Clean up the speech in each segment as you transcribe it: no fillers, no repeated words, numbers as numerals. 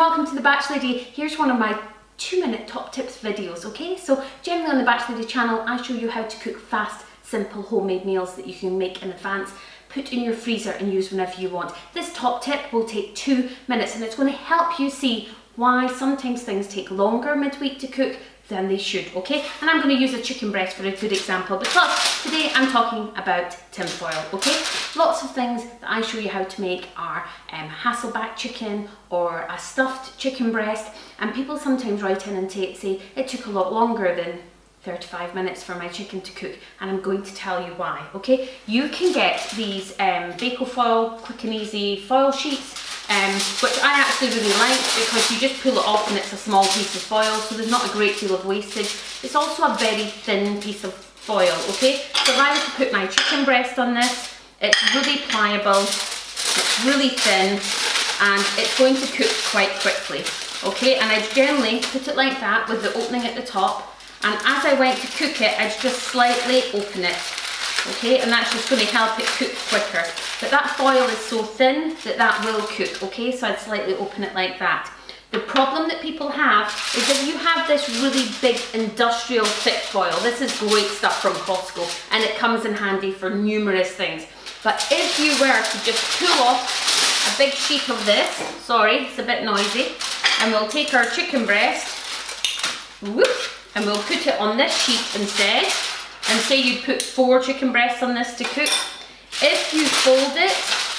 welcome to the Batch Lady. Here's one of my 2-minute top tips videos, okay? So generally on the Batch Lady channel, I show you how to cook fast, simple homemade meals that you can make in advance, put in your freezer and use whenever you want. This top tip will take 2 minutes and it's going to help you see why sometimes things take longer midweek to cook than they should, okay? And I'm going to use a chicken breast for a good example because today I'm talking about tinfoil, okay? Lots of things that I show you how to make are Hasselback chicken or a stuffed chicken breast, and people sometimes write in and say it took a lot longer than 35 minutes for my chicken to cook, and I'm going to tell you why, okay? You can get these Bako foil, quick and easy foil sheets, which I actually really like because you just pull it off and it's a small piece of foil, so there's not a great deal of wastage. It's also a very thin piece of foil, okay? So if I were to put my chicken breast on this, it's really pliable, it's really thin, and it's going to cook quite quickly, okay? And I generally put it like that with the opening at the top, and as I went to cook it, I'd just slightly open it, okay? And that's just going to help it cook quicker. But that foil is so thin that that will cook, okay? So I'd slightly open it like that. The problem that people have is if you have this really big industrial thick foil, this is great stuff from Costco and it comes in handy for numerous things. But if you were to just pull off a big sheet of this, sorry, it's a bit noisy, and we'll take our chicken breast, whoop, and we'll put it on this sheet instead, and say you put 4 chicken breasts on this to cook. If you fold it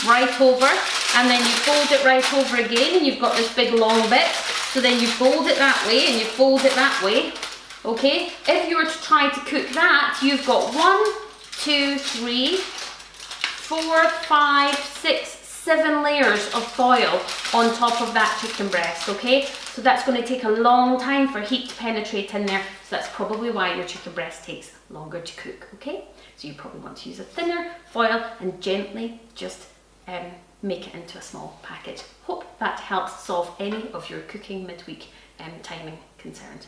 right over, and then you fold it right over again, and you've got this big long bit, so then you fold it that way, and you fold it that way, okay? If you were to try to cook that, you've got 1, 2, 3, 4, 5, 6, 7 layers of foil on top of that chicken breast, okay? So that's going to take a long time for heat to penetrate in there, so that's probably why your chicken breast takes longer to cook, okay? So you probably want to use a thinner foil and gently just make it into a small package. Hope that helps solve any of your cooking midweek timing concerns.